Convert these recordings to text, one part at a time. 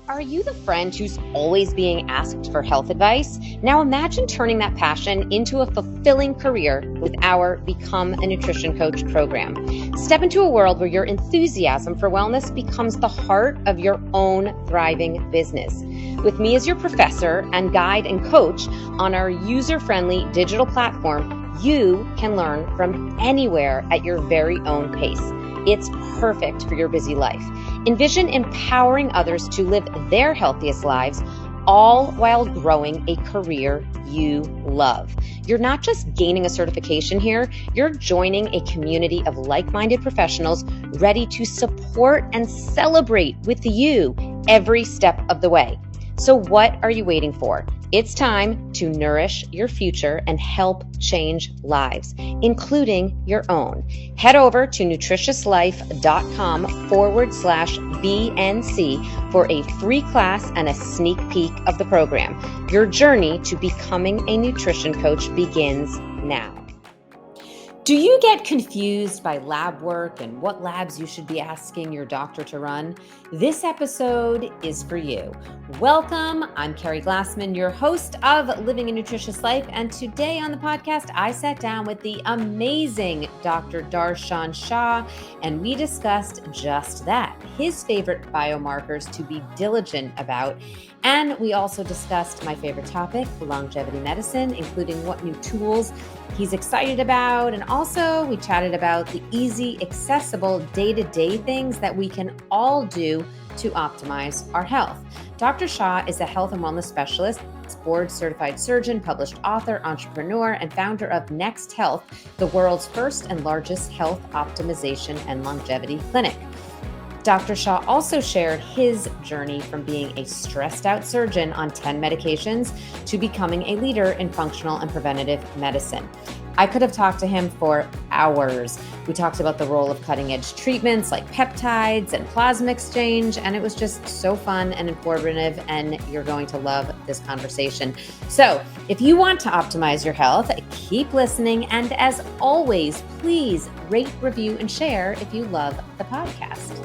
Are you the friend who's always being asked for health advice? Now imagine turning that passion into a fulfilling career with our Become a Nutrition Coach program. Step into a world where your enthusiasm for wellness becomes the heart of your own thriving business. With me as your professor and guide and coach on our user-friendly digital platform, you can learn from anywhere at your very own pace. It's perfect for your busy life. Envision empowering others to live their healthiest lives, all while growing a career you love. You're not just gaining a certification here, you're joining a community of like-minded professionals ready to support and celebrate with you every step of the way. So what are you waiting for? It's time to nourish your future and help change lives, including your own. Head over to nutritiouslife.com/BNC for a free class and a sneak peek of the program. Your journey to becoming a nutrition coach begins now. Do you get confused by lab work and what labs you should be asking your doctor to run? This episode is for you. Welcome. I'm Keri Glassman, your host of Living a Nutritious Life. And today on the podcast, I sat down with the amazing Dr. Darshan Shah, and we discussed just that, his favorite biomarkers to be diligent about. And we also discussed my favorite topic, longevity medicine, including what new tools he's excited about. And also we chatted about the easy, accessible day-to-day things that we can all do to optimize our health. Dr. Shah is a health and wellness specialist, board certified surgeon, published author, entrepreneur, and founder of Next Health, the world's first and largest health optimization and longevity clinic. Dr. Shah also shared his journey from being a stressed out surgeon on 10 medications to becoming a leader in functional and preventative medicine. I could have talked to him for hours. We talked about the role of cutting edge treatments like peptides and plasma exchange, and it was just so fun and informative, and you're going to love this conversation. So if you want to optimize your health, keep listening. And as always, please rate, review, and share if you love the podcast.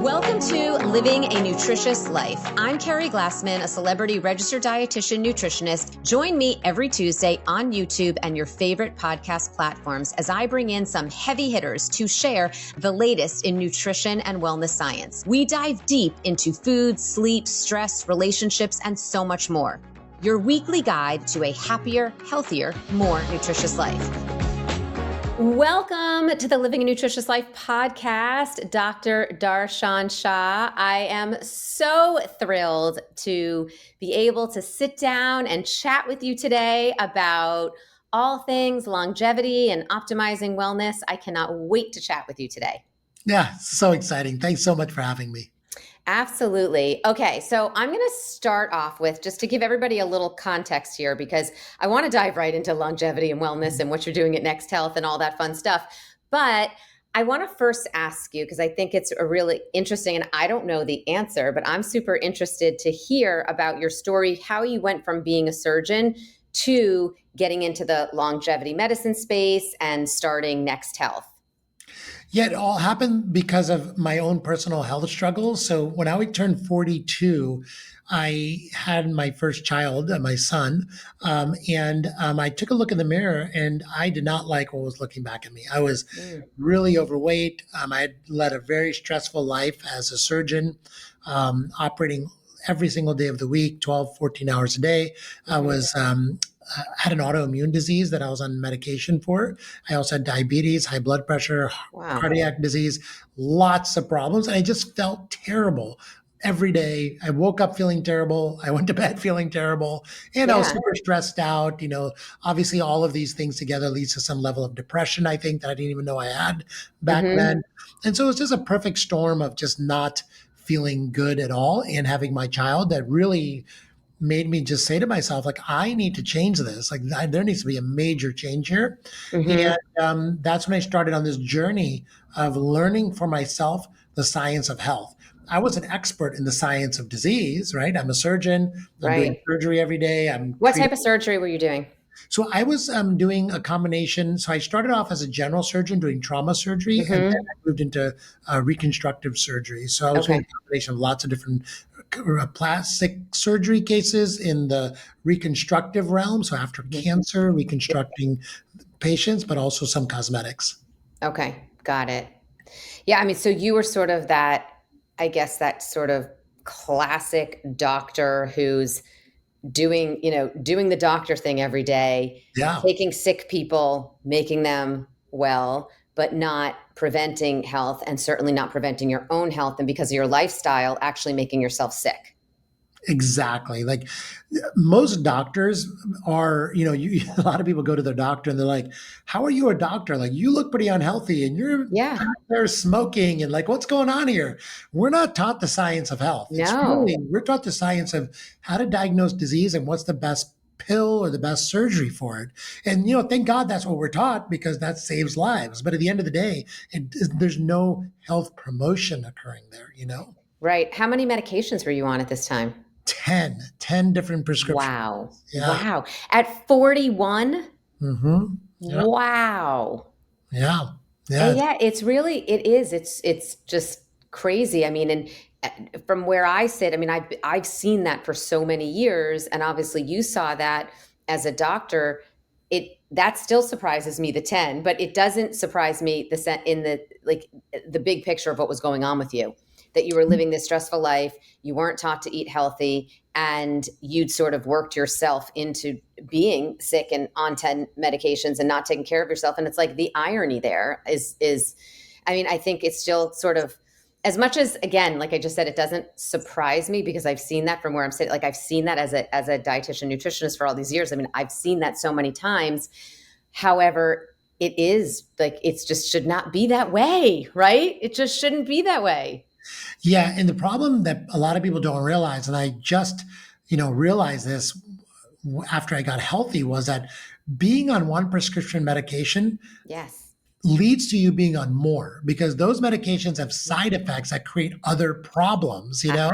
Welcome to Living a Nutritious Life. I'm Keri Glassman, a celebrity registered dietitian nutritionist. Join me every Tuesday on YouTube and your favorite podcast platforms as I bring in some heavy hitters to share the latest in nutrition and wellness science. We dive deep into food, sleep, stress, relationships, and so much more. Your weekly guide to a happier, healthier, more nutritious life. Welcome to the Living a Nutritious Life podcast, Dr. Darshan Shah. I am so thrilled to be able to sit down and chat with you today about all things longevity and optimizing wellness. I cannot wait to chat with you today. Yeah, so exciting. Thanks so much for having me. Absolutely. Okay, so I'm going to start off with, just to give everybody a little context here, because I want to dive right into longevity and wellness and what you're doing at Next Health and all that fun stuff. But I want to first ask you, because I think it's a really interesting, and I don't know the answer, but I'm super interested to hear about your story, how you went from being a surgeon to getting into the longevity medicine space and starting Next Health. Yeah, it all happened because of my own personal health struggles. So when I turned 42, I had my first child, my son, and I took a look in the mirror and I did not like what was looking back at me. I was really overweight. I had led a very stressful life as a surgeon, operating every single day of the week, 12, 14 hours a day. I was had an autoimmune disease that I was on medication for. I also had diabetes, high blood pressure, cardiac disease, lots of problems. And I just felt terrible every day. I woke up feeling terrible. I went to bed feeling terrible. And I was super stressed out. Obviously all of these things together leads to some level of depression, I think, that I didn't even know I had back then. And so it was just a perfect storm of just not feeling good at all and having my child that really made me just say to myself, like, I need to change this. Like, there needs to be a major change here. And that's when I started on this journey of learning for myself the science of health. I was an expert in the science of disease, right? I'm a surgeon. I'm doing surgery every day. What type of surgery were you doing? So I was doing a combination. So I started off as a general surgeon doing trauma surgery, and then I moved into reconstructive surgery. So I was doing Okay. a combination of lots of different plastic surgery cases in the reconstructive realm. So after Mhm. cancer, reconstructing patients, but also some cosmetics. Okay. Got it. Yeah. I mean, so you were sort of that, I guess, that sort of classic doctor who's doing the doctor thing every day, Yeah. taking sick people, making them well, but not preventing health and certainly not preventing your own health. And because of your lifestyle, actually making yourself sick. Exactly. Like most doctors are, a lot of people go to their doctor and they're like, "How are you a doctor? Like, you look pretty unhealthy and you're Yeah. back there smoking and like, what's going on here?" We're not taught the science of health. No. We're taught the science of how to diagnose disease and what's the best pill or the best surgery for it. And, thank God that's what we're taught because that saves lives. But at the end of the day, there's no health promotion occurring there. Right. How many medications were you on at this time? 10 different prescriptions. Wow. Yeah. Wow. At 41? Yeah. Wow. Yeah. And Yeah. yeah, it's just crazy. I mean, and from where I sit, I mean, I've seen that for so many years, and obviously you saw that as a doctor. That still surprises me, the 10, but it doesn't surprise me in the like the big picture of what was going on with you, that you were living this stressful life, you weren't taught to eat healthy, and you'd sort of worked yourself into being sick and on 10 medications and not taking care of yourself. And it's like the irony there is I mean, I think it's still sort of, as much as, again, like I just said, it doesn't surprise me because I've seen that from where I'm sitting. Like I've seen that as a dietitian nutritionist for all these years. I mean, I've seen that so many times. However, it is like, it's just should not be that way, right? It just shouldn't be that way. Yeah. And the problem that a lot of people don't realize, and I just, realized this after I got healthy, was that being on one prescription medication Yes. leads to you being on more because those medications have side effects that create other problems, you I, know?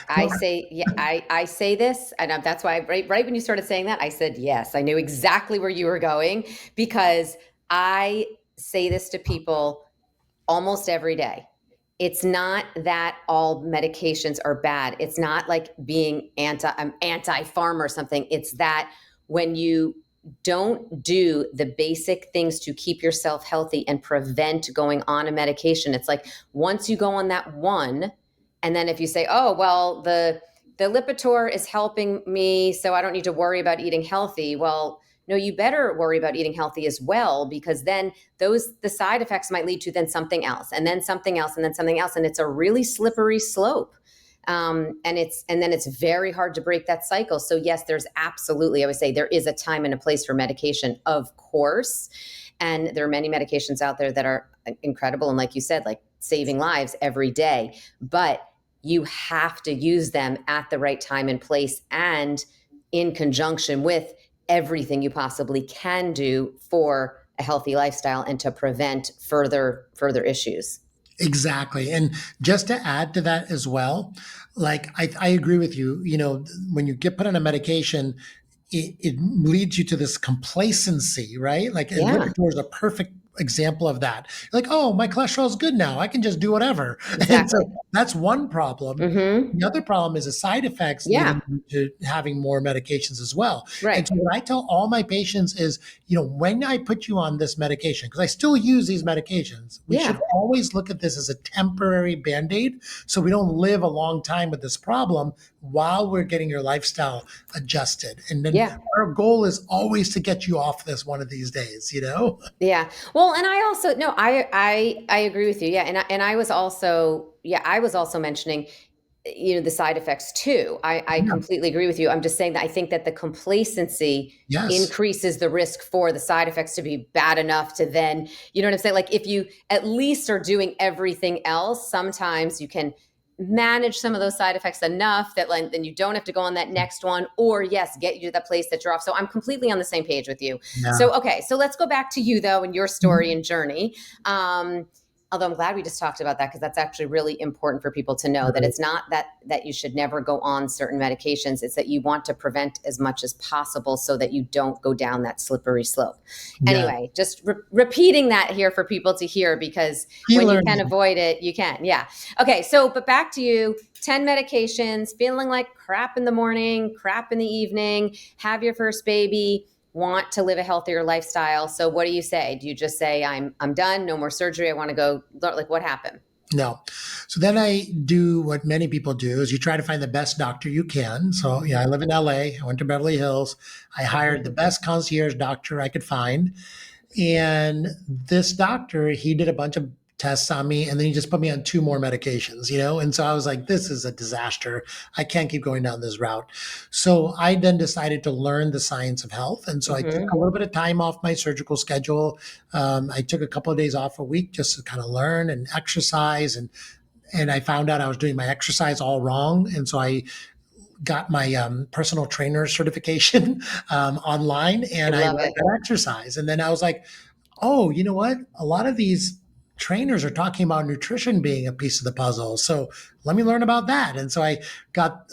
I say, yeah, I say this, and that's why right when you started saying that, I said yes. I knew exactly where you were going because I say this to people almost every day. It's not that all medications are bad. It's not like being I'm anti-pharma or something. It's that when you don't do the basic things to keep yourself healthy and prevent going on a medication, it's like once you go on that one, and then if you say, "Oh, well, the Lipitor is helping me, so I don't need to worry about eating healthy." Well, no, you better worry about eating healthy as well, because then the side effects might lead to then something else and then something else and then something else, and it's a really slippery slope. And then it's very hard to break that cycle. So yes, there's absolutely, I would say there is a time and a place for medication, of course, and there are many medications out there that are incredible, and like you said, like saving lives every day, but you have to use them at the right time and place and in conjunction with everything you possibly can do for a healthy lifestyle and to prevent further issues. Exactly. And just to add to that as well, like I agree with you, when you get put on a medication, it leads you to this complacency, right? Like, and Yeah, Lipitor is a perfect example of that. Like, oh, my cholesterol is good now. I can just do whatever. And so exactly. that's one problem. Mm-hmm. The other problem is the side effects Yeah, leading to having more medications as well. And right. so what I tell all my patients is, when I put you on this medication, because I still use these medications, we should Yeah, always look at this as a temporary band-aid so we don't live a long time with this problem while we're getting your lifestyle adjusted. And then yeah. our goal is always to get you off this one of these days. Yeah. Well, and I also no, I agree with you. Yeah, and I was also, yeah, I was also mentioning, the side effects too. I Yeah. completely agree with you. I'm just saying that I think that the complacency Yes. increases the risk for the side effects to be bad enough to then, you know what I'm saying? Like if you at least are doing everything else, sometimes you can manage some of those side effects enough that like, then you don't have to go on that next one, or yes, get you to the place that you're off. So I'm completely on the same page with you. Yeah. So, okay. So let's go back to you though, and your story and journey. Um, Although I'm glad we just talked about that, because that's actually really important for people to know, that Right. it's not that you should never go on certain medications. It's that you want to prevent as much as possible so that you don't go down that slippery slope. Yeah. Anyway, just repeating that here for people to hear, because He when you learned. can avoid it, you can. Yeah. Okay. So, but back to you, 10 medications, feeling like crap in the morning, crap in the evening, have your first baby, want to live a healthier lifestyle. So what do you say? Do you just say, I'm done, no more surgery, I want to go, like, what happened? No. So then I do what many people do is you try to find the best doctor you can. So yeah, I live in LA. I went to Beverly Hills. I hired the best concierge doctor I could find. And this doctor, he did a bunch of tests on me and then he just put me on two more medications, you know? And so I was like, this is a disaster. I can't keep going down this route. So I then decided to learn the science of health. And so I took a Mm-hmm. little bit of time off my surgical schedule. I took a couple of days off a week just to kind of learn and exercise. And I found out I was doing my exercise all wrong. And so I got my personal trainer certification online I and I love learned it. how to exercise. And then I was like, oh, you know what? A lot of these trainers are talking about nutrition being a piece of the puzzle. So let me learn about that. And so I got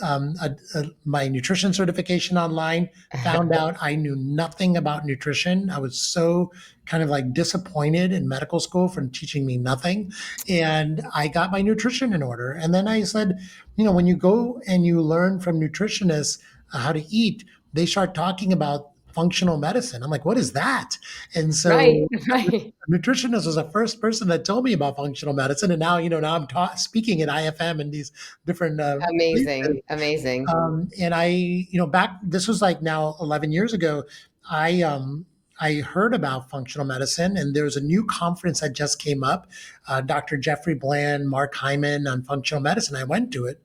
my nutrition certification online, found out I knew nothing about nutrition. I was so kind of like disappointed in medical school for teaching me nothing. And I got my nutrition in order. And then I said, you know, when you go and you learn from nutritionists how to eat, they start talking about functional medicine. I'm like, what is that? And Right. so Right. a nutritionist was the first person that told me about functional medicine, and now now I'm speaking at IFM and these different places. Amazing. Amazing. And I, back this was like now 11 years ago. I heard about functional medicine, and there was a new conference that just came up. Dr. Jeffrey Bland, Mark Hyman on functional medicine. I went to it.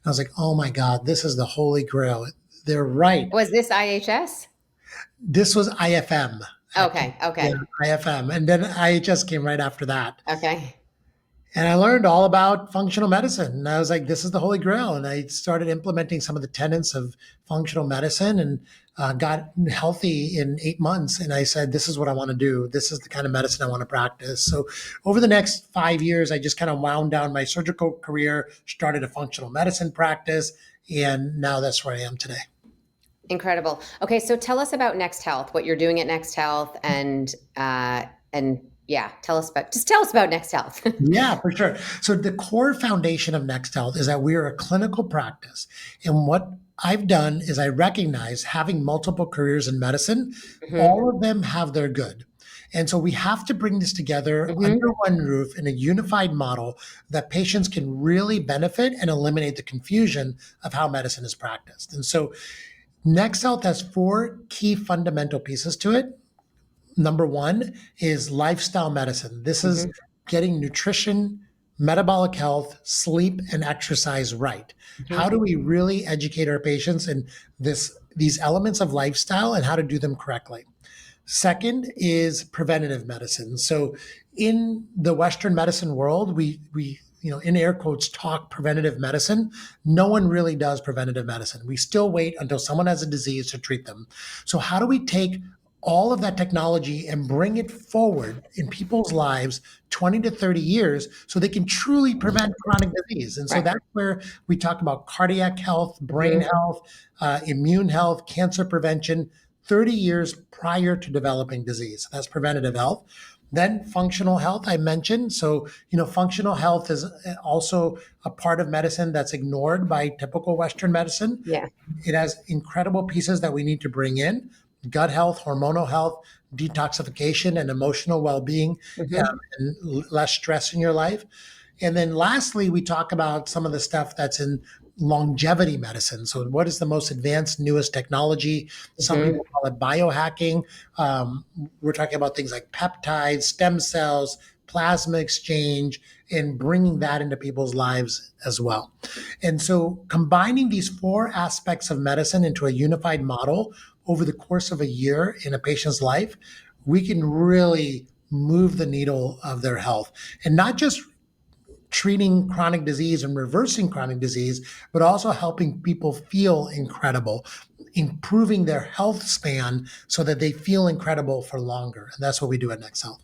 I was like, oh my God, this is the holy grail. They're right. Was this IHS? This was IFM, actually. Okay. Yeah, Okay. IFM. And then IHS came right after that. Okay. And I learned all about functional medicine. And I was like, this is the holy grail. And I started implementing some of the tenets of functional medicine and got healthy in 8 months. And I said, this is what I want to do. This is the kind of medicine I want to practice. So over the next 5 years, I just kind of wound down my surgical career, started a functional medicine practice. And now that's where I am today. Incredible. Okay, so tell us about Next Health, what you're doing at Next Health, and yeah, tell us about Next Health. Yeah, for sure. So the core foundation of Next Health is that we are a clinical practice. And what I've done is I recognize having multiple careers in medicine, Hmm. all of them have their good. And so we have to bring this together Hmm. under one roof in a unified model that patients can really benefit and eliminate the confusion of how medicine is practiced. And so Next Health has four key fundamental pieces to it. Number one is lifestyle medicine. This is Hmm. getting nutrition, metabolic health, sleep, and exercise right. How Hmm. do we really educate our patients in these elements of lifestyle and how to do them correctly? Second is preventative medicine. So in the Western medicine world, we in air quotes talk preventative medicine. No one really does preventative medicine. We still wait until someone has a disease to treat them. So how do we take all of that technology and bring it forward in people's lives 20 to 30 years so they can truly prevent chronic disease? And so Right. that's where we talk about cardiac health, brain Hmm. health, immune health, cancer prevention, 30 years prior to developing disease. That's preventative health. Then functional health, I mentioned. So, functional health is also a part of medicine that's ignored by typical Western medicine. Yeah. It has incredible pieces that we need to bring in: gut health, hormonal health, detoxification, and emotional well being, Hmm. and less stress in your life. And then lastly, we talk about some of the stuff that's in longevity medicine. So, what is the most advanced, newest technology? Some Hmm. people call it biohacking. Um, we're talking about things like peptides, stem cells, plasma exchange, and bringing that into people's lives as well. And so, combining these four aspects of medicine into a unified model over the course of a year in a patient's life, we can really move the needle of their health, and not just treating chronic disease and reversing chronic disease, but also helping people feel incredible, improving their health span so that they feel incredible for longer. And that's what we do at Next Health.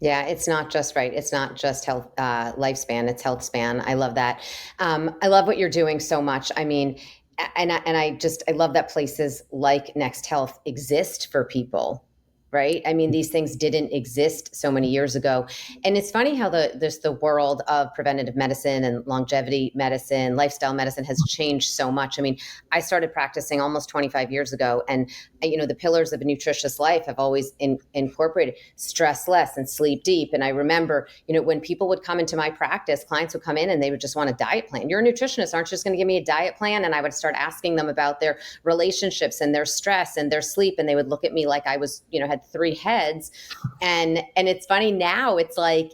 Yeah, it's not just right. It's not just health lifespan. It's health span. I love that. I love what you're doing so much. I mean, I love that places like Next Health exist for people, right? I mean, these things didn't exist so many years ago, and it's funny how the world of preventative medicine and longevity medicine, lifestyle medicine has changed so much. I mean, I started practicing almost 25 years ago, and the pillars of a nutritious life have always incorporated stress less and sleep deep. And I remember, when people would come into my practice, clients would come in and they would just want a diet plan. You're a nutritionist, aren't you just going to give me a diet plan? And I would start asking them about their relationships and their stress and their sleep, and they would look at me like I was, had three heads. And it's funny now. It's like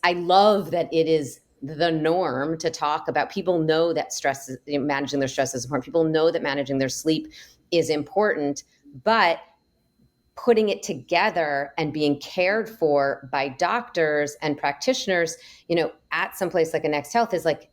I love that it is the norm to talk about. People know that stress is, managing their stress is important. People know that managing their sleep is important, but putting it together and being cared for by doctors and practitioners, at some place like a Next Health is like,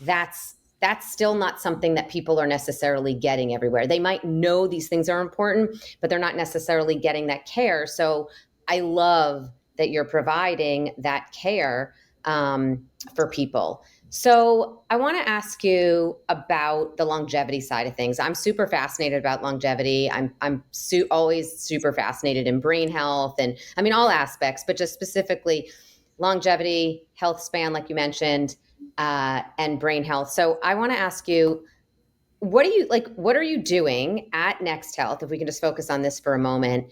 that's still not something that people are necessarily getting everywhere. They might know these things are important, but they're not necessarily getting that care. So I love that you're providing that care for people. So I want to ask you about the longevity side of things. I'm super fascinated about longevity. I'm always super fascinated in brain health, and I mean all aspects, but just specifically longevity, health span, like you mentioned, and brain health. So I want to ask you, what are you doing at Next Health? If we can just focus on this for a moment,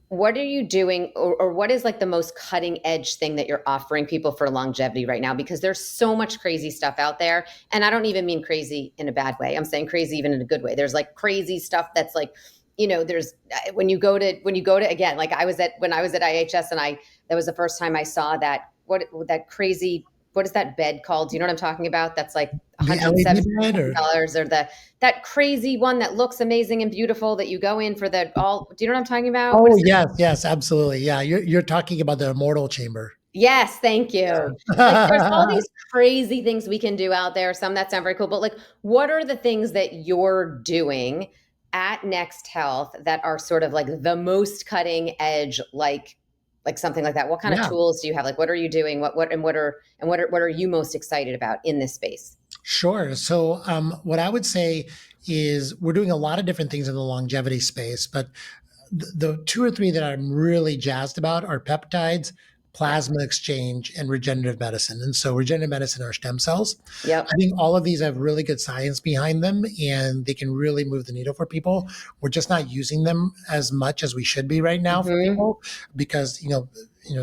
what are you doing, or what is like the most cutting edge thing that you're offering people for longevity right now? Because there's so much crazy stuff out there. And I don't even mean crazy in a bad way. I'm saying crazy even in a good way. There's like crazy stuff that's like, there's when you go to again, like when I was at IHS, and that was the first time I saw that crazy, what is that bed called? Do you know what I'm talking about? That's like The LED bed, or $170, or that crazy one that looks amazing and beautiful that you go in for do you know what I'm talking about? What oh is it? yes, yes, absolutely, yeah. You're talking about the immortal chamber. Yes, thank you. Like there's all these crazy things we can do out there, some that sound very cool, but like what are the things that you're doing at Next Health that are sort of like the most cutting edge, like something like that? What kind of Yeah. tools do you have? Like what are you doing? What are you most excited about in this space? Sure. So, what I would say is we're doing a lot of different things in the longevity space, but the two or three that I'm really jazzed about are peptides, Yep. plasma exchange, and regenerative medicine. And so, regenerative medicine are stem cells. I Yep. think all of these have really good science behind them, and they can really move the needle for people. We're just not using them as much as we should be right now for Hmm. people because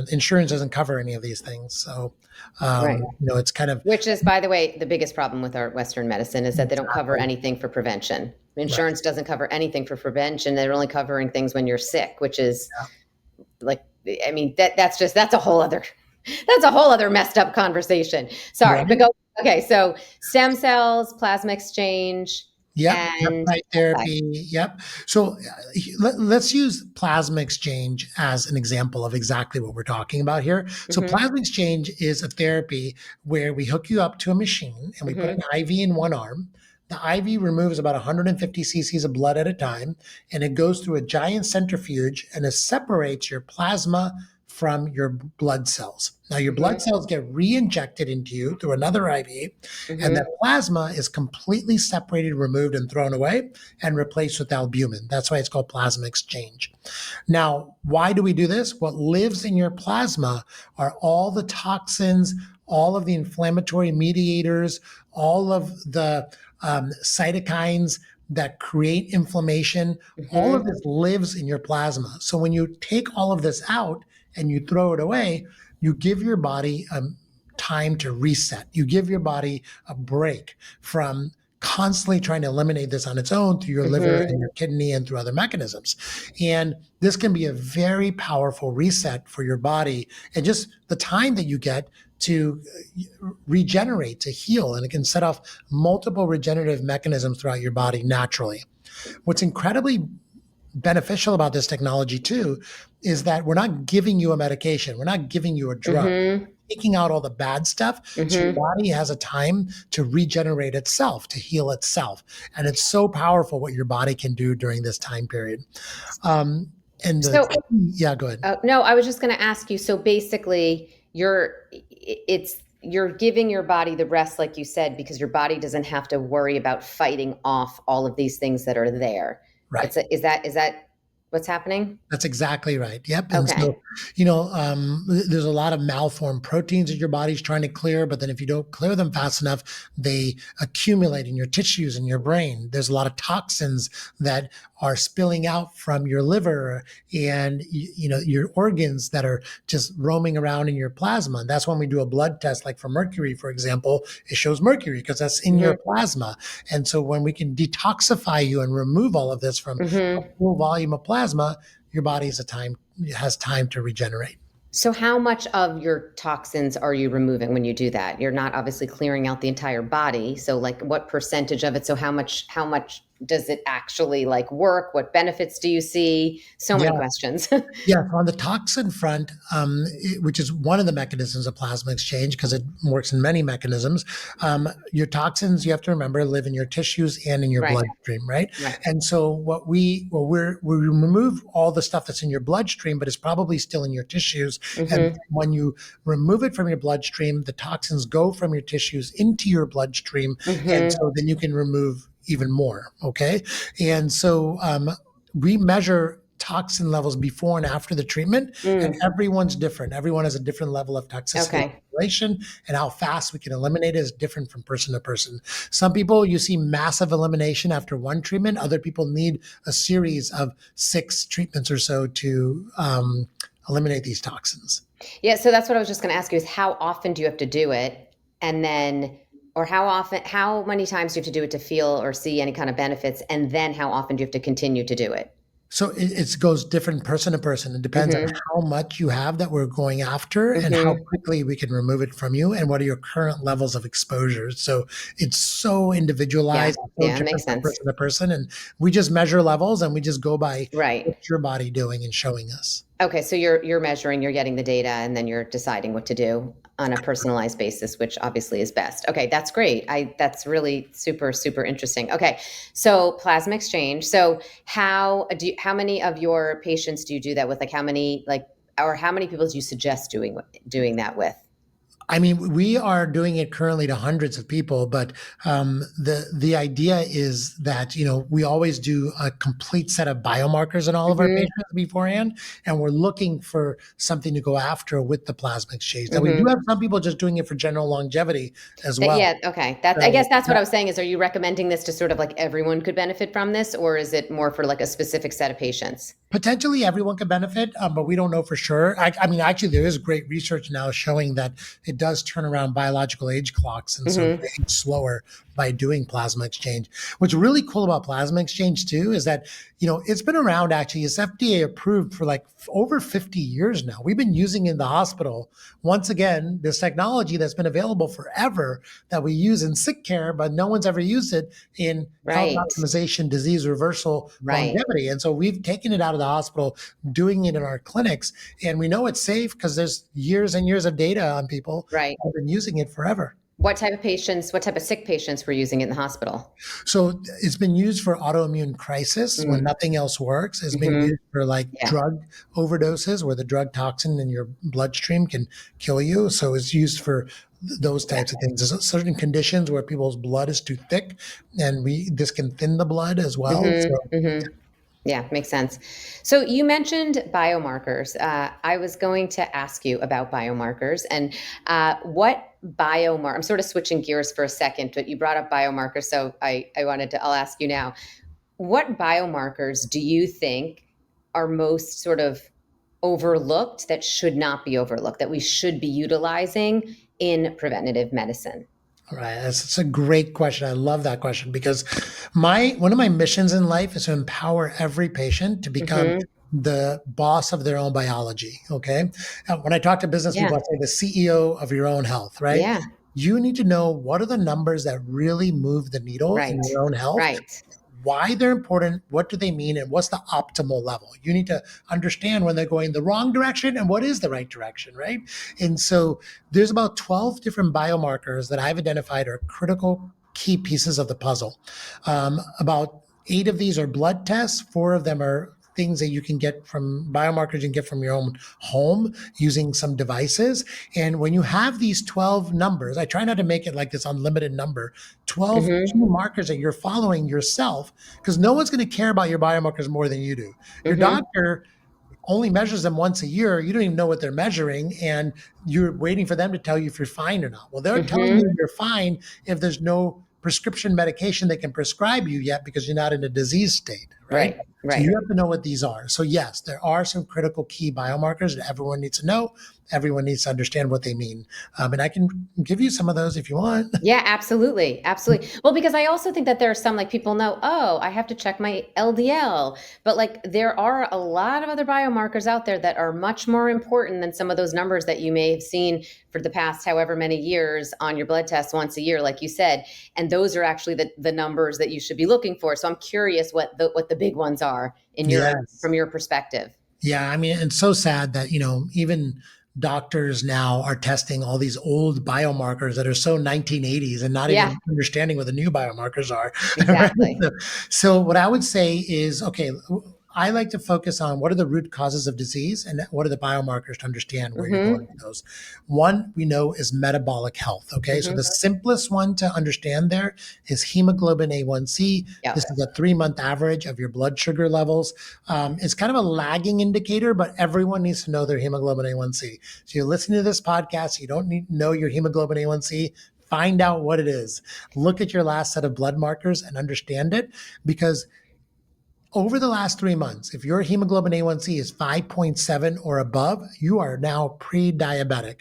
insurance doesn't cover any of these things. So, Right. it's kind of Which is, by the way, the biggest problem with our Western medicine is that they don't cover exactly anything for prevention. right. Insurance doesn't cover anything for prevention. They're only covering things when you're sick, which is like, I mean, that's a whole other messed up conversation. Sorry, but Right. go. Okay, so stem cells, plasma exchange, Yep, and peptide peptide. therapy. Yep. So let's use plasma exchange as an example of exactly what we're talking about here. So Mm-hmm, plasma exchange is a therapy where we hook you up to a machine and we put an mm-hmm, IV in one arm. The IV removes about 150 cc's of blood at a time, and it goes through a giant centrifuge and it separates your plasma from your blood cells. Now, your blood mm-hmm, cells get re-injected into you through another IV, and that mm-hmm, plasma is completely separated, removed, and thrown away and replaced with albumin. That's why it's called plasma exchange. Now, why do we do this? What lives in your plasma are all the toxins, all of the inflammatory mediators, all of the cytokines that create inflammation. All of mm-hmm, this lives in your plasma. So when you take all of this out and you throw it away, you give your body time to reset. You give your body a break from constantly trying to eliminate this on its own through your liver mm-hmm. and your kidney and through other mechanisms. And this can be a very powerful reset for your body and just the time that you get to regenerate, to heal, and it can set off multiple regenerative mechanisms throughout your body naturally. What's incredibly beneficial about this technology too is that we're not giving you a medication, we're not giving you a drug, Mm-hmm. taking out all the bad stuff so your Mm-hmm. body has a time to regenerate itself, to heal itself. And it's so powerful what your body can do during this time period. And So, yeah, go ahead. no, I was just going to ask you. So basically, you're giving your body the rest, like you said, because your body doesn't have to worry about fighting off all of these things that are there. Right. Is that what's happening? That's exactly right. Yep. And so, Okay. there's a lot of malformed proteins that your body's trying to clear, but then if you don't clear them fast enough, they accumulate in your tissues and your brain. There's a lot of toxins that are spilling out from your liver and your organs that are just roaming around in your plasma. And that's when we do a blood test, like for mercury, for example, it shows mercury because that's in your Hmm. plasma. And so when we can detoxify you and remove all of this from Hmm. full volume of plasma, your body has time to regenerate. So how much of your toxins are you removing when you do that? You're not obviously clearing out the entire body. So like what percentage of it? So how much does it actually like work? What benefits do you see? So Yeah, many questions. yeah. On the toxin front, which is one of the mechanisms of plasma exchange because it works in many mechanisms, your toxins, you have to remember, live in your tissues and in your Right. bloodstream, right? Right. And so we remove all the stuff that's in your bloodstream, but it's probably still in your tissues. And Hmm. when you remove it from your bloodstream, the toxins go from your tissues into your bloodstream, and Hmm. so then you can remove even more. Okay, and so we measure toxin levels before and after the treatment, and Mm. everyone's different. Everyone has a different level of toxicity Okay. accumulation, and how fast we can eliminate it is different from person to person. Some people you see massive elimination after one treatment. Other people need a series of 6 treatments or so to eliminate these toxins. Yeah. So that's what I was just going to ask you is how often do you have to do it? And then, or how many times do you have to do it to feel or see any kind of benefits? And then how often do you have to continue to do it? So it goes different person to person. It depends on Hmm. how much you have that we're going after and how Hmm. quickly we can remove it from you and what are your current levels of exposure. So it's so Yeah. individualized, so Yeah. It makes different from sense. person to person. And we just measure levels and we just go by Right. what's your body doing and showing us. Okay, so you're measuring, you're getting the data, and then you're deciding what to do on a personalized basis, which obviously is best. Okay, that's great. That's really super interesting. Okay, so plasma exchange. So how many of your patients do you do that with? Like how many or how many people do you suggest doing that with? I mean, we are doing it currently to hundreds of people, but the idea is that we always do a complete set of biomarkers in all of our Hmm. patients beforehand, and we're looking for something to go after with the plasma exchange. Now we do Hmm. have some people just doing it for general longevity as well. Yeah, okay. That I So guess that's what I was saying is, are you recommending this to sort of like everyone could benefit from this, or is it more for like a specific set of patients? potentially everyone could benefit, but we don't know for sure. I mean, actually, there is great research now showing that it does turn around biological age clocks, and so we Hmm. age slower by doing plasma exchange. What's really cool about plasma exchange too is that it's been around. Actually, it's FDA approved for like over 50 years now. We've been using it in the hospital. Once again, this technology that's been available forever that we use in sick care, but no one's ever used it in health Right. optimization, disease reversal, Right. longevity. And so we've taken it out of the hospital, doing it in our clinics, and we know it's safe because there's years and years of data on people Right. who've been using it forever. What type of sick patients were using it in the hospital? So it's been used for autoimmune crisis when Mm. nothing else works. It's been Hmm. used for like Yeah. drug overdoses where the drug toxin in your bloodstream can kill you. So it's used for those Yeah. types of things. There's certain conditions where people's blood is too thick, and this can thin the blood as well. Hmm. So Hmm. Yeah, makes sense. So you mentioned biomarkers. I was going to ask you about biomarkers and what biomarker. I'm sort of switching gears for a second, but you brought up biomarkers, so I'll ask you now. What biomarkers do you think are most sort of overlooked that should not be overlooked, that we should be utilizing in preventative medicine? all right, that's a great question. I love that question because my one of my missions in life is to empower every patient to become Hmm. the boss of their own biology. Okay, when I talk to business Yeah. people, I say the CEO of your own health. Right? Yeah. You need to know what are the numbers that really move the needle in Right. your own health, Right. why they're important, what do they mean, and what's the optimal level. You need to understand when they're going the wrong direction and what is the right direction, right? And so there's about 12 different biomarkers that I've identified are critical key pieces of the puzzle. About 8 of these are blood tests, 4 of them are things that you can get from biomarkers you can get from your own home using some devices. And when you have these 12 numbers, I try not to make it like this unlimited number, 12 key Mm-hmm. markers that you're following yourself, because no one's going to care about your biomarkers more than you do. Your Mm-hmm. doctor only measures them once a year. You don't even know what they're measuring, and you're waiting for them to tell you if you're fine or not. Well, they're telling Mm-hmm. you you're fine if there's no prescription medication they can prescribe you yet because you're not in a disease state, right? Right. So you Right. have to know what these are. So yes, there are some critical key biomarkers that everyone needs to know. Everyone needs to understand what they mean. And I can give you some of those if you want. Yeah, absolutely. Absolutely. Well, because I also think that there are some like people know, oh, I have to check my LDL, but like there are a lot of other biomarkers out there that are much more important than some of those numbers that you may have seen for the past however many years on your blood test once a year, like you said. And those are actually the numbers that you should be looking for. So I'm curious what the big ones are in your Yes. from your perspective. Yeah, I mean, it's so sad that, even doctors now are testing all these old biomarkers that are so 1980s and not Yeah, even understanding what the new biomarkers are. Right? exactly. So what I would say is, okay, I like to focus on what are the root causes of disease and what are the biomarkers to understand where you're going Mm-hmm. with those. One we know is metabolic health. Okay, so Mm-hmm. the simplest one to understand there is hemoglobin A1C. Yeah. This is a 3 month average of your blood sugar levels. It's kind of a lagging indicator, but everyone needs to know their hemoglobin A1C. So you're listening to this podcast, you don't need to know your hemoglobin A1C. Find out what it is. Look at your last set of blood markers and understand it, because over the last 3 months, if your hemoglobin A1C is 5.7 or above, you are now pre diabetic.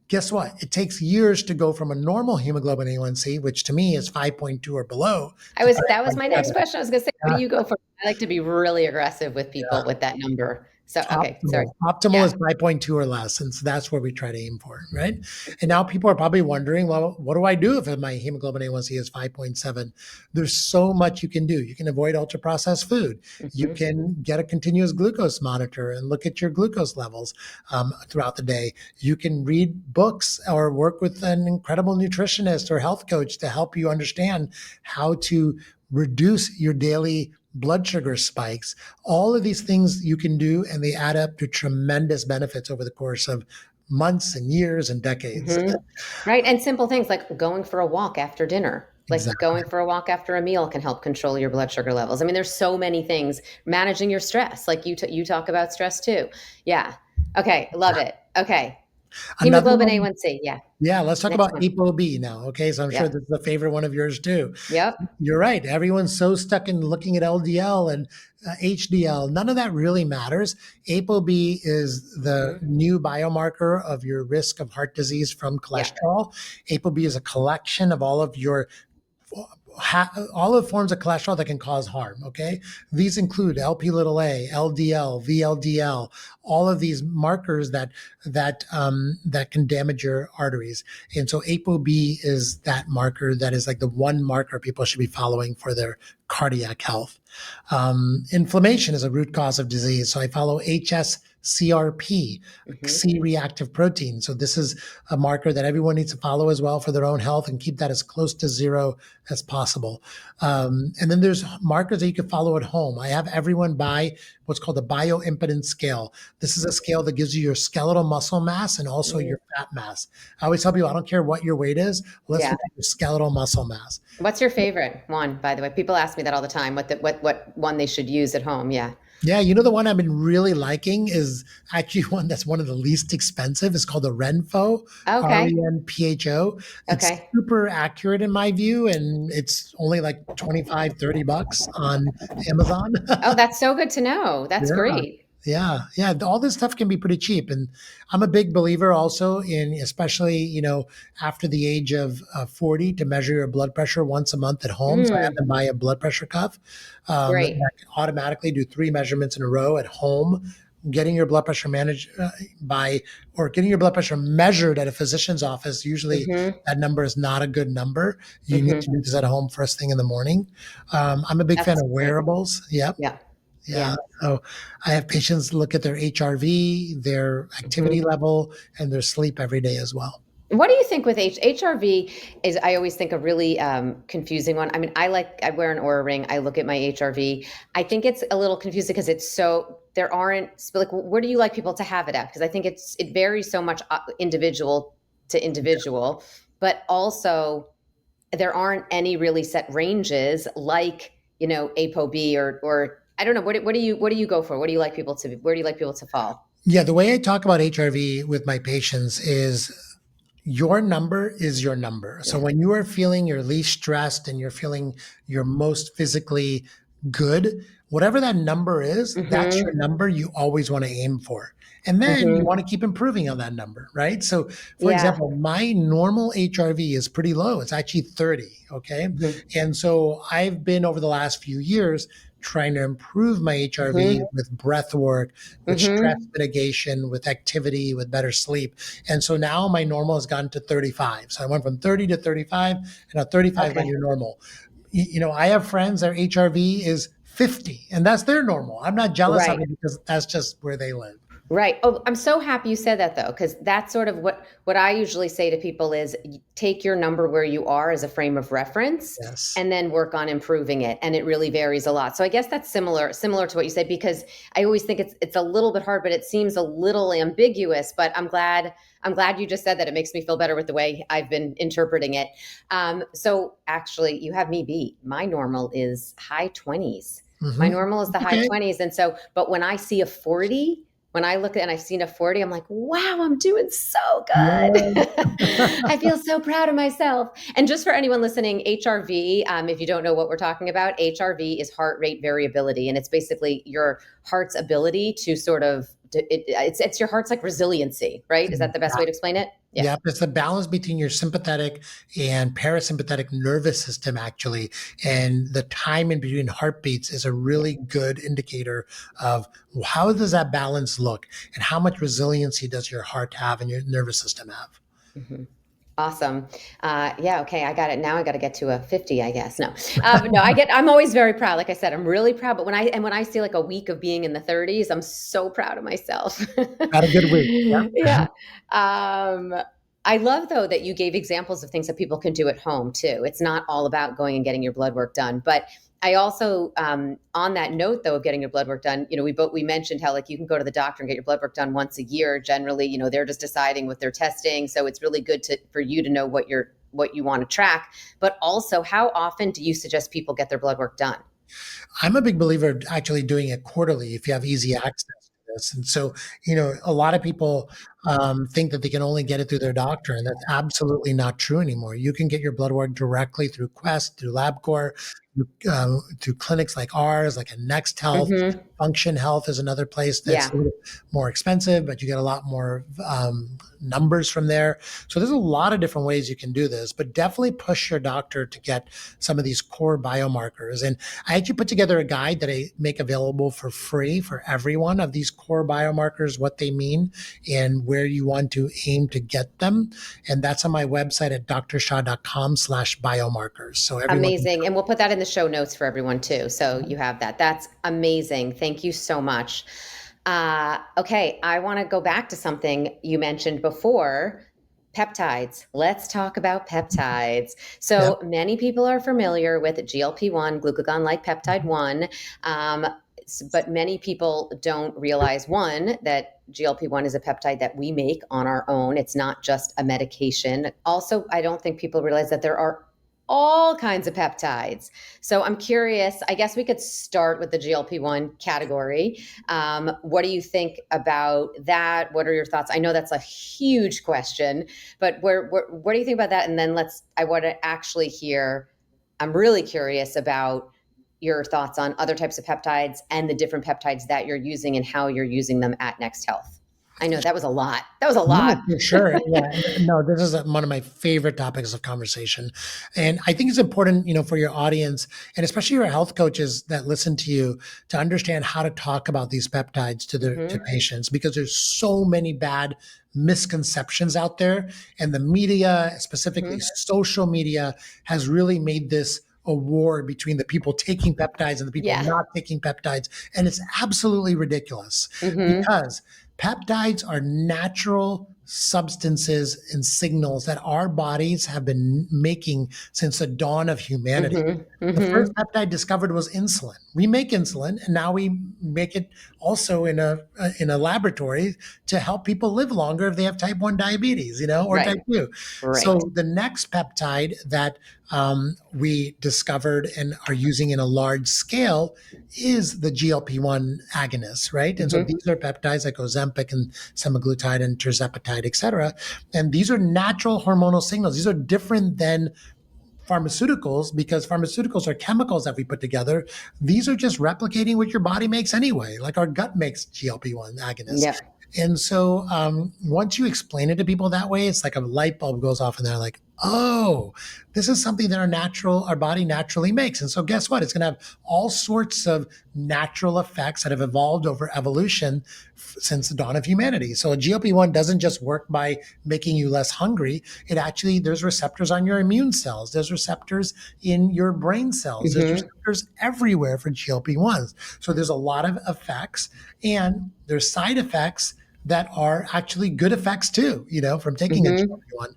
Guess what? It takes years to go from a normal hemoglobin A1C, which to me is 5.2 or below, to That was my next 5.7. question. I was going to say, what Yeah. do you go for? I like to be really aggressive with people Yeah. with that number. So, okay, sorry. Optimal Yeah. is 5.2 or less. And so that's where we try to aim for, right? And now people are probably wondering, well, what do I do if my hemoglobin A1C is 5.7? There's so much you can do. You can avoid ultra processed food. You Hmm. can get a continuous glucose monitor and look at your glucose levels throughout the day. You can read books or work with an incredible nutritionist or health coach to help you understand how to reduce your daily blood sugar spikes. All of these things you can do, and they add up to tremendous benefits over the course of months and years and decades. Hmm. Right. And simple things like going for a walk after dinner, like Exactly. going for a walk after a meal can help control your blood sugar levels. I mean, there's so many things. Managing your stress, like you talk about stress too. Yeah. Okay. Love it. Okay. Another Hemoglobin one, A1C. Yeah. yeah, let's talk Next about one. ApoB now. Okay, so I'm sure Yep. this is a favorite one of yours too. Yep. You're right. Everyone's so stuck in looking at LDL and HDL. None of that really matters. ApoB is the Hmm. new biomarker of your risk of heart disease from Yeah. cholesterol. ApoB is a collection of all of forms of cholesterol that can cause harm. Okay, these include LP little a, LDL, VLDL, all of these markers that can damage your arteries. And so ApoB is that marker that is like the one marker people should be following for their cardiac health. Inflammation is a root cause of disease, so I follow HSCRP, Hmm. C-reactive protein. So this is a marker that everyone needs to follow as well for their own health and keep that as close to zero as possible. And then there's markers that you can follow at home. I have everyone buy what's called a bioimpedance scale. This is a scale that gives you your skeletal muscle mass and also Mm. your fat mass. I always tell people, I don't care what your weight is, let's Yeah. look at your skeletal muscle mass. What's your favorite one, by the way? People ask me that all the time. What one they should use at home? Yeah. Yeah, the one I've been really liking is actually one that's one of the least expensive. It's called the Renpho, Okay. RENPHO. It's Okay. super accurate in my view, and it's only like 25, $30 on Amazon. Oh, that's so good to know. That's Yeah. great. Yeah. All this stuff can be pretty cheap. And I'm a big believer also in, especially, after the age of 40, to measure your blood pressure once a month at home. So I have Mm, them buy a blood pressure cuff great. that can automatically do 3 measurements in a row at home. Getting your blood pressure managed or getting your blood pressure measured at a physician's office, usually Hmm. that number is not a good number. You need Hmm. to do this at home first thing in the morning. I'm a big fan That's of great. wearables. Yep. Yeah. Yeah. Yeah. So I have patients look at their HRV, their activity Hmm. level, and their sleep every day as well. What do you think with HRV is, I always think a really confusing one. I mean, I wear an Aura ring. I look at my HRV. I think it's a little confusing because it's so, there aren't, like, where do you like people to have it at? Because I think it varies so much individual to individual, but also there aren't any really set ranges like, ApoB or I don't know. What do you go for? What do you like people to, where do you like people to fall? Yeah, the way I talk about HRV with my patients is your number is your number. So Yeah. when you are feeling your least stressed and you're feeling your most physically good, whatever that number is, that's your Mm-hmm. number you always want to aim for. And then you Mm-hmm. want to keep improving on that number, right? So, for Yeah. example, my normal HRV is pretty low. It's actually 30. Okay. Mm-hmm. And so I've been over the last few years trying to improve my HRV Mm-hmm. with breath work, with stress Mm-hmm. mitigation, with activity, with better sleep. And so now my normal has gone to 35. So I went from 30 to 35, and now 35 is my Okay. new normal. I have friends, their HRV is 50, and that's their normal. I'm not jealous of Right. it because that's just where they live. Right. Oh, I'm so happy you said that though, because that's sort of what I usually say to people is take your number where you are as a frame of reference Yes. and then work on improving it. And it really varies a lot. So I guess that's similar to what you said, because I always think it's a little bit hard, but it seems a little ambiguous. But I'm glad you just said that. It makes me feel better with the way I've been interpreting it. So actually you have me beat. My normal is high 20s. My Hmm. normal is the high Okay. 20s. And so, but when I see a 40, when I look at and I've seen a 40, I'm like, wow, I'm doing so good. Yeah. I feel so proud of myself. And just for anyone listening, HRV, if you don't know what we're talking about, HRV is heart rate variability. And it's basically your heart's ability to sort of, it's your heart's like resiliency, right? Is that the best way to explain it? Yeah. Yep, it's the balance between your sympathetic and parasympathetic nervous system, actually. And the time in between heartbeats is a Yeah. really good indicator of how does that balance look and how much resiliency does your heart have and your nervous system have. Mm-hmm. Awesome. Yeah. Okay. I got it. Now I got to get to a 50, I guess. No, no, I'm always very proud. Like I said, I'm really proud, but when I see like a week of being in the 30s, I'm so proud of myself. Had a good week. Yeah. Um, I love though that you gave examples of things that people can do at home too. It's not all about going and getting your blood work done, but I also, on that note though, of getting your blood work done, we mentioned how like you can go to the doctor and get your blood work done once a year. Generally, they're just deciding what they're testing. So it's really good for you to know what you want to track, but also how often do you suggest people get their blood work done? I'm a big believer of actually doing it quarterly if you have easy access to this. And so, a lot of people think that they can only get it through their doctor, and that's absolutely not true anymore. You can get your blood work directly through Quest, through LabCorp, through clinics like ours, like a Next Health. Hmm. Function Health is another place that's Yeah. a little more expensive, but you get a lot more numbers from there. So there's a lot of different ways you can do this, but definitely push your doctor to get some of these core biomarkers. And I actually put together a guide that I make available for free for everyone of these core biomarkers, what they mean, and where you want to aim to get them. And that's on my website at drshah.com/biomarkers. So everyone can. Amazing. And we'll put that in the show notes for everyone too. So you have that. That's amazing. Thank you so much. Okay. I want to go back to something you mentioned before, peptides. Let's talk about peptides. Yep. So many people are familiar with GLP-1, glucagon like peptide 1. Um, but many people don't realize, one, that GLP-1 is a peptide that we make on our own. It's not just a medication. Also, I don't think people realize that there are all kinds of peptides. So I'm curious, I guess we could start with the GLP-1 category. What do you think about that? What are your thoughts? I know that's a huge question, but what do you think about that? And then I want to actually hear, I'm really curious about your thoughts on other types of peptides and the different peptides that you're using and how you're using them at Next Health. I know that was a lot. That was a No, lot. for sure. Yeah. No, this is one of my favorite topics of conversation. And I think it's important, for your audience and especially your health coaches that listen to you to understand how to talk about these peptides to Hmm. patients because there's so many bad misconceptions out there. And the media, specifically Hmm. social media, has really made this a war between the people taking peptides and the people Yeah. not taking peptides. And it's absolutely ridiculous Hmm. because peptides are natural substances and signals that our bodies have been making since the dawn of humanity. The first peptide discovered was insulin. We make insulin, and now we make it also in a laboratory to help people live longer if they have type 1 diabetes, or Right. type 2. Right. So the next peptide that we discovered and are using in a large scale is the GLP-1 agonists, right? And so these are peptides like Ozempic and semaglutide and tirzepatide, et cetera. And these are natural hormonal signals. These are different than pharmaceuticals because pharmaceuticals are chemicals that we put together. These are just replicating what your body makes anyway, like our gut makes GLP-1 agonists. Yep. And so once you explain it to people that way, it's like a light bulb goes off and they're like, oh, this is something that our body naturally makes. And so guess what? It's going to have all sorts of natural effects that have evolved over evolution since the dawn of humanity. So a GLP-1 doesn't just work by making you less hungry. It actually, there's receptors on your immune cells. There's receptors in your brain cells. There's receptors everywhere for GLP-1s. So there's a lot of effects, and there's side effects that are actually good effects too, from taking a GLP-1.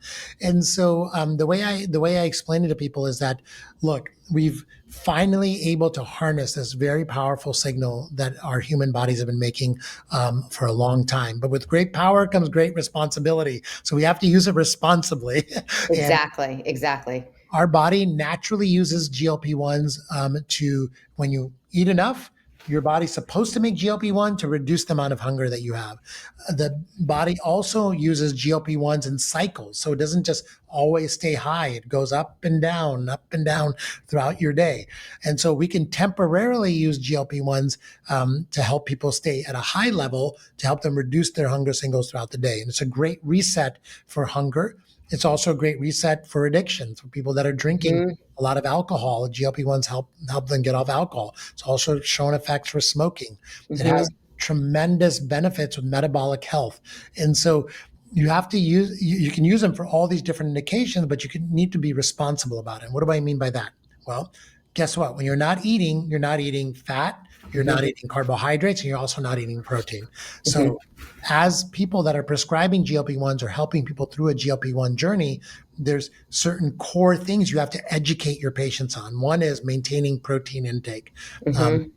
And so the way I explain it to people is that, look, we've finally able to harness this very powerful signal that our human bodies have been making for a long time. But with great power comes great responsibility. So we have to use it responsibly. And Exactly. our body naturally uses GLP-1s when you eat enough, your body's supposed to make GLP-1 to reduce the amount of hunger that you have. The body also uses GLP-1s in cycles. So it doesn't just always stay high. It goes up and down throughout your day. And so we can temporarily use GLP-1s to help people stay at a high level to help them reduce their hunger signals throughout the day. And it's a great reset for hunger. It's also a great reset for addiction for people that are drinking a lot of alcohol. GLP-1s help them get off alcohol. It's also shown effects for smoking. It has tremendous benefits with metabolic health. And so you have to you can use them for all these different indications, but need to be responsible about it. What do I mean by that? Well, guess what? When you're not eating fat, you're not eating carbohydrates, and you're also not eating protein. So as people that are prescribing GLP-1s or helping people through a GLP-1 journey, there's certain core things you have to educate your patients on. One is maintaining protein intake. You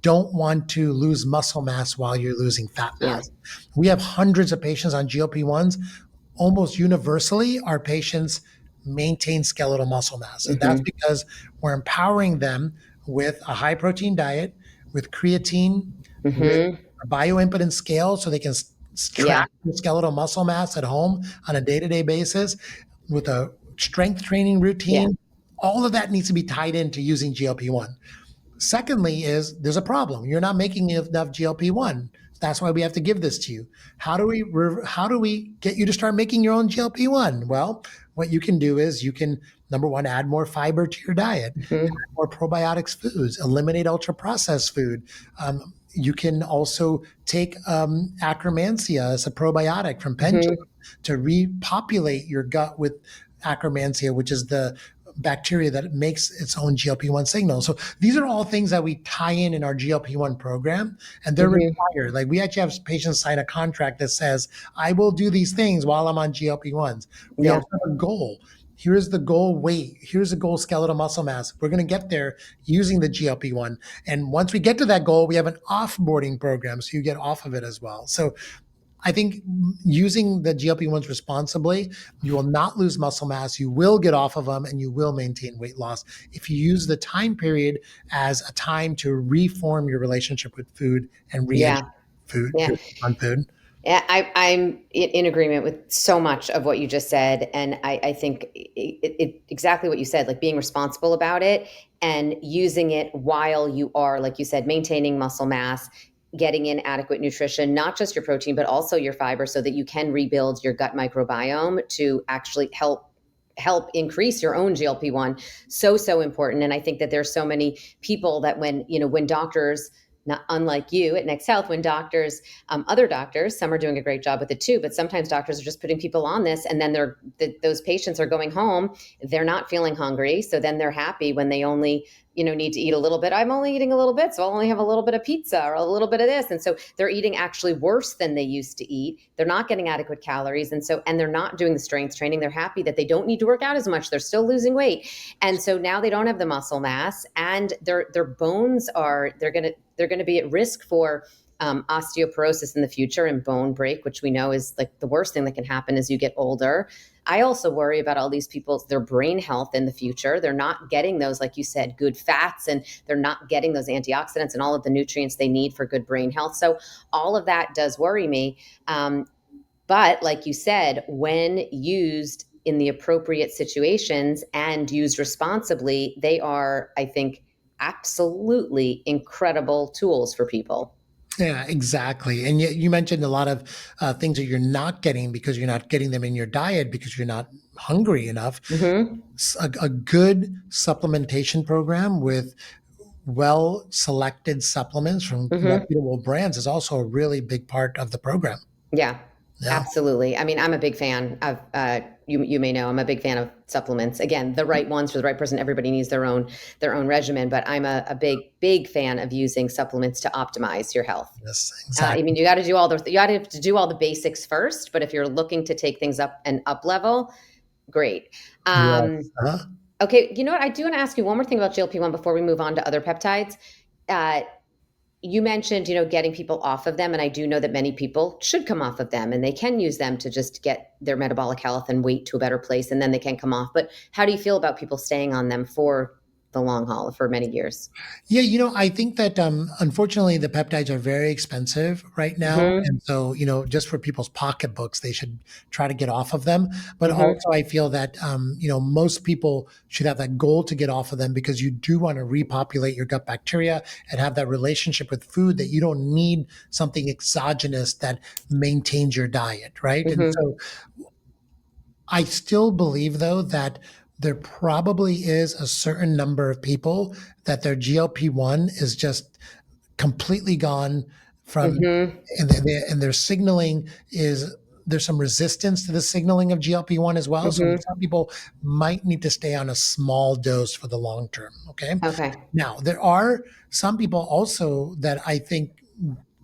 don't want to lose muscle mass while you're losing fat mass. We have hundreds of patients on GLP-1s. Almost universally, our patients maintain skeletal muscle mass. And that's because we're empowering them with a high protein diet, with creatine, with a bioimpedance scale so they can track the skeletal muscle mass at home on a day-to-day basis, with a strength training routine. All of that needs to be tied into using GLP-1. Secondly is there's a problem. You're not making enough GLP-1. That's why we have to give this to you. How do we get you to start making your own GLP-1? Well, what you can do is you can, number one, add more fiber to your diet, add more probiotics foods, eliminate ultra processed food. You can also take Akkermansia as a probiotic from Pendulum to repopulate your gut with Akkermansia, which is the bacteria that makes its own GLP-1 signal. So these are all things that we tie in our GLP-1 program, and they're required. Like we actually have patients sign a contract that says, I will do these things while I'm on GLP-1s. We also have a goal. Here's the goal weight. Here's the goal skeletal muscle mass. We're going to get there using the GLP-1. And once we get to that goal, we have an offboarding program. So you get off of it as well. So I think using the GLP-1s responsibly, you will not lose muscle mass, you will get off of them, and you will maintain weight loss if you use the time period as a time to reform your relationship with food and re-educate on food. Yeah, I'm in agreement with so much of what you just said. And I think exactly what you said, like being responsible about it and using it while you are, like you said, maintaining muscle mass, getting in adequate nutrition, not just your protein, but also your fiber so that you can rebuild your gut microbiome to actually help increase your own GLP-1. So important. And I think that there's so many people that when doctors not unlike you at Next Health, when doctors, other doctors, some are doing a great job with it too, but sometimes doctors are just putting people on this, and then those patients are going home. They're not feeling hungry, so then they're happy when they only need to eat a little bit. I'm only eating a little bit, so I'll only have a little bit of pizza or a little bit of this, and so they're eating actually worse than they used to eat. They're not getting adequate calories, and they're not doing the strength training. They're happy that they don't need to work out as much. They're still losing weight, and so now they don't have the muscle mass, and their bones they're going to be at risk for osteoporosis in the future and bone break, which we know is like the worst thing that can happen as you get older. I also worry about all these people's their brain health in the future. They're not getting those, like you said, good fats, and they're not getting those antioxidants and all of the nutrients they need for good brain health. So all of that does worry me. But like you said, when used in the appropriate situations and used responsibly, they are, I think, absolutely incredible tools for people. Yeah, exactly. And yet you mentioned a lot of things that you're not getting because you're not getting them in your diet because you're not hungry enough. Mm-hmm. A good supplementation program with well selected supplements from Mm-hmm. reputable brands is also a really big part of the program. Yeah, Yeah. absolutely. I mean, I'm a big fan of you may know I'm a big fan of supplements. Again, the right ones for the right person. Everybody needs their own regimen, but I'm a big fan of using supplements to optimize your health. Yes, I exactly. mean, you got to do all the basics first, but if you're looking to take things up level, great. Yes. Um, okay, you know what? I do want to ask you one more thing about GLP-1 before we move on to other peptides. Uh, you mentioned, getting people off of them, and I do know that many people should come off of them, and they can use them to just get their metabolic health and weight to a better place, and then they can come off. But how do you feel about people staying on them for the long haul, for many years? Yeah, I think that unfortunately the peptides are very expensive right now, Mm-hmm. and so just for people's pocketbooks, they should try to get off of them. But Mm-hmm. also, I feel that most people should have that goal to get off of them because you do want to repopulate your gut bacteria and have that relationship with food that you don't need something exogenous that maintains your diet, right? And Mm-hmm. so I still believe, though, that there probably is a certain number of people that their GLP-1 is just completely gone from, Mm-hmm. and their signaling is there's some resistance to the signaling of GLP-1 as well. So Mm-hmm. some people might need to stay on a small dose for the long term. Okay. Okay. Now, there are some people also that I think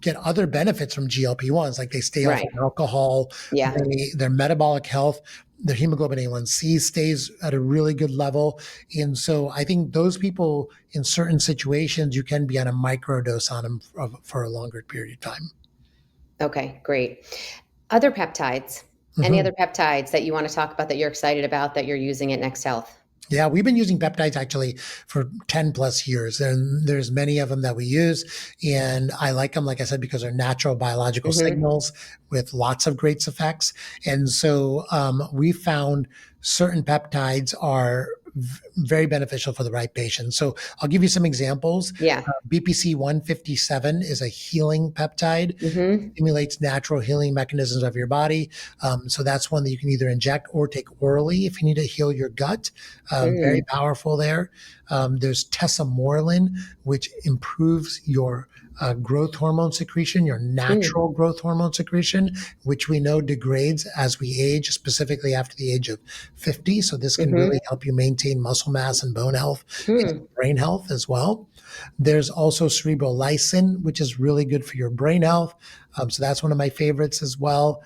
get other benefits from GLP-1s, like they stay off of Right. alcohol, Yeah. their metabolic health, their hemoglobin A1C stays at a really good level. And so I think those people in certain situations, you can be on a micro dose on them for a longer period of time. Okay, great. Other peptides. Any Mhm. other peptides that you want to talk about that you're excited about that you're using at Next Health? Yeah, we've been using peptides actually for 10 plus years. And there's many of them that we use. And I like them, like I said, because they're natural biological Mm-hmm. signals with lots of great effects. And so we found certain peptides are very beneficial for the right patient. So I'll give you some examples. Yeah. BPC 157 is a healing peptide, Mm-hmm. stimulates natural healing mechanisms of your body. So that's one that you can either inject or take orally if you need to heal your gut. Very Mm. powerful there. There's tesamorelin, which improves your growth hormone secretion, your Mm. natural growth hormone secretion, which we know degrades as we age, specifically after the age of 50. So this can Mm-hmm. really help you maintain muscle mass and bone health and Hmm. brain health as well. There's also cerebrolysin, which is really good for your brain health. So that's one of my favorites as well.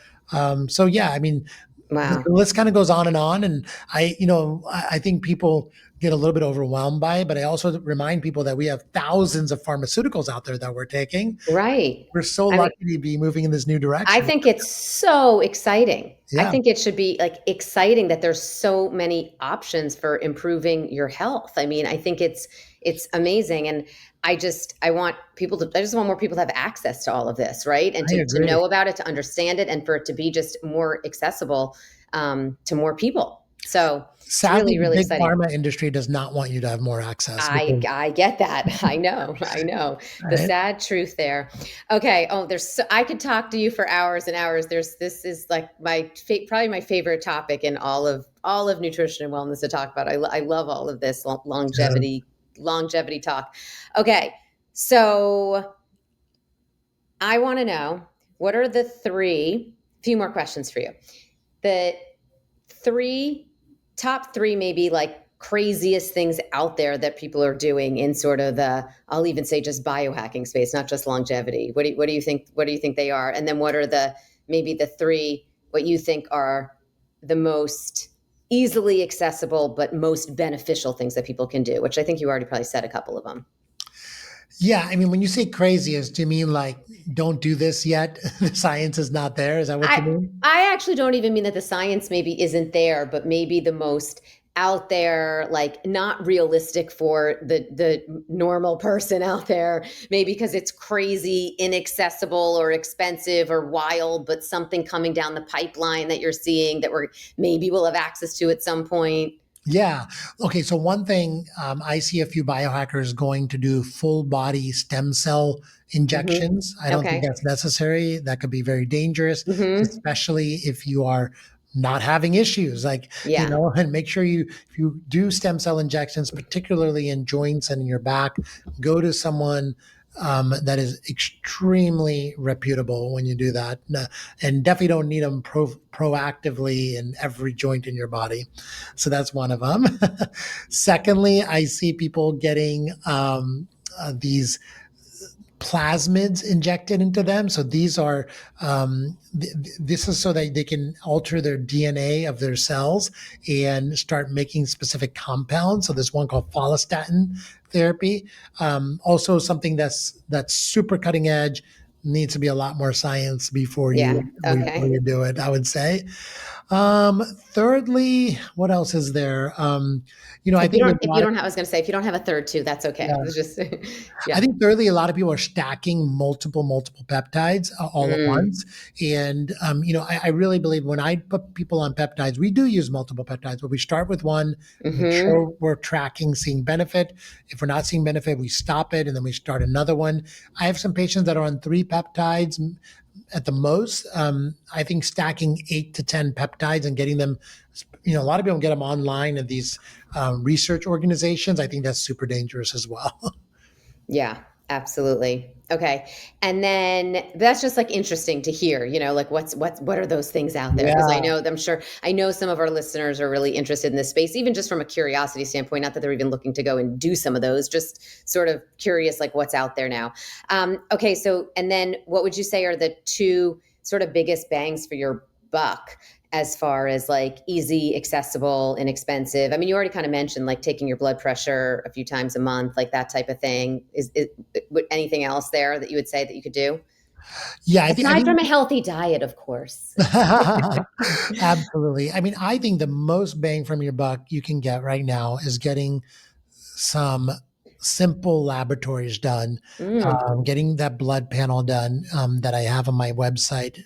So yeah, I mean, the Wow. list kind of goes on and on. And I think people get a little bit overwhelmed by it, but I also remind people that we have thousands of pharmaceuticals out there that we're taking. Right. We're so I mean, lucky to be moving in this new I direction. think it's so exciting. I Yeah, think it should be like exciting that there's so many options for improving your health. I mean, I think it's amazing, and I just want more people to have access to all of this, right? And I to agree. know about it, to understand it, and for it to be just more accessible to more people. So it's Sadly, really, the really big exciting. pharma industry does not want you to have more access I because, I get that. I know. I know. The right? sad truth there. Okay. Oh, I could talk to you for hours and hours. This is like probably my favorite topic in all of nutrition and wellness to talk about. I love all of this Yeah. longevity talk. Okay. So I want to know, what are the few more questions for you. The three, top three, maybe like craziest things out there that people are doing in sort of I'll even say just biohacking space, not just longevity. What do you think? What do you think they are? And then what are maybe the three, what you think are the most easily accessible, but most beneficial things that people can do, which I think you already probably said a couple of them. Yeah, I mean, when you say craziest, do you mean like don't do this yet? The science is not there. Is that what you I mean? I actually don't even mean that the science maybe isn't there, but maybe the most out there, like not realistic for the normal person out there, maybe because it's crazy, inaccessible, or expensive or wild, but something coming down the pipeline that you're seeing that maybe we'll have access to at some point. Yeah. Okay. So one thing, I see a few biohackers going to do full body stem cell Hmm. injections. I don't think Okay. that's necessary. That could be very dangerous, Hmm. especially if you are not having issues. Like, Yeah. and make sure if you do stem cell injections, particularly in joints and in your back, go to someone that is extremely reputable when you do that. And definitely don't need them proactively in every joint in your body. So that's one of them. Secondly, I see people getting these plasmids injected into them. So these are this is so that they can alter their DNA of their cells and start making specific compounds. So there's one called follistatin therapy. Also, something that's super cutting edge, needs to be a lot more science Yeah. before Okay. you do it, I would say. Thirdly, what else is there? I think there's a If you lot of, don't have, I was going to say, if you don't have a third too, that's okay. yeah. It's just, I yeah. think thirdly, a lot of people are stacking multiple peptides all at Mm. once. And, I really believe when I put people on peptides, we do use multiple peptides, but we start with one, make Hmm. sure we're tracking, seeing benefit. If we're not seeing benefit, we stop it and then we start another one. I have some patients that are on three peptides at the most. I think stacking 8 to 10 peptides and getting them, a lot of people get them online at these research organizations. I think that's super dangerous as well. Yeah, absolutely. Okay. And then that's just like interesting to hear, like what are those things out there? Because Yeah. I know some of our listeners are really interested in this space, even just from a curiosity standpoint, not that they're even looking to go and do some of those, just sort of curious, like what's out there now. Okay. So, and then what would you say are the two sort of biggest bangs for your buck as far as like easy, accessible, inexpensive? I mean, you already kind of mentioned like taking your blood pressure a few times a month, like that type of thing. Anything else there that you would say that you could do? Yeah, I Aside think from a healthy diet, of course. absolutely. I mean, I think the most bang from your buck you can get right now is getting some simple laboratories done, Mm, getting that blood panel done that I have on my website,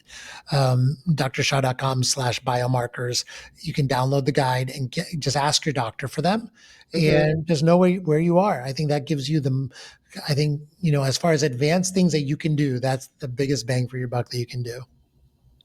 drshah.com/biomarkers. You can download the guide and just ask your doctor for them hmm. and just know where you are. I think that gives you I think, as far as advanced things that you can do, that's the biggest bang for your buck that you can do.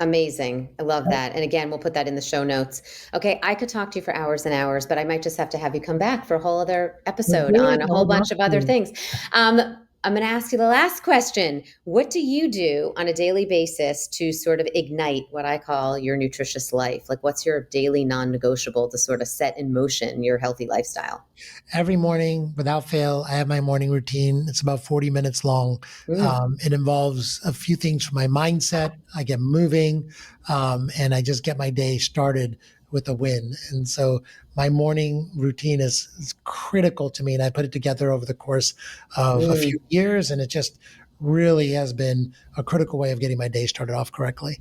Amazing. I love that. And again, we'll put that in the show notes. Okay, I could talk to you for hours and hours, but I might just have to have you come back for a whole other We're episode good. on a I whole would love bunch of other to. things. Um, I'm going to ask you the last question. What do you do on a daily basis to sort of ignite what I call your nutritious life? Like, what's your daily non negotiable to sort of set in motion your healthy lifestyle? Every morning, without fail, I have my morning routine. It's about 40 minutes long. Mm, It involves a few things for my mindset. I get moving, and I just get my day started with a win. And so my morning routine is critical to me. And I put it together over the course of a few mm. years, and it just really has been a critical way of getting my day started off correctly.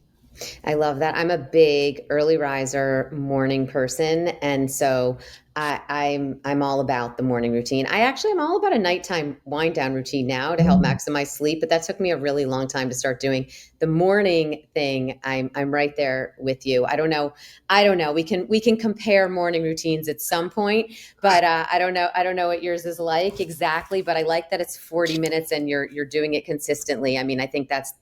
I love that. I'm a big early riser morning person, and so I'm all about the morning routine. I actually am all about a nighttime wind down routine now to help Mm. maximize sleep, but that took me a really long time to start doing. The morning thing, I'm right there with you. I don't know. I don't know. We can compare morning routines at some point, but I don't know. I don't know what yours is like exactly, but I like that it's 40 minutes and you're doing it consistently. I mean, I think that's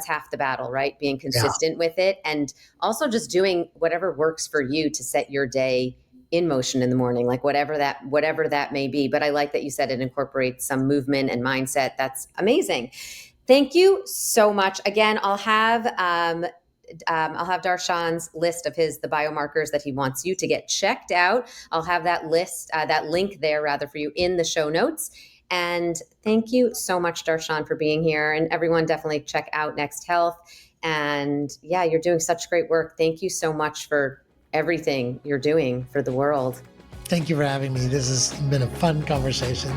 half the battle, right? Being Yeah. consistent with it and also just doing whatever works for you to set your day in motion in the morning, like whatever that may be. But I like that you said it incorporates some movement and mindset. That's amazing. Thank you so much. Again, I'll have Darshan's list of the biomarkers that he wants you to get checked out. I'll have that link there rather for you in the show notes. And thank you so much, Darshan, for being here. And everyone definitely check out Next Health. And yeah, you're doing such great work. Thank you so much for everything you're doing for the world. Thank you for having me. This has been a fun conversation.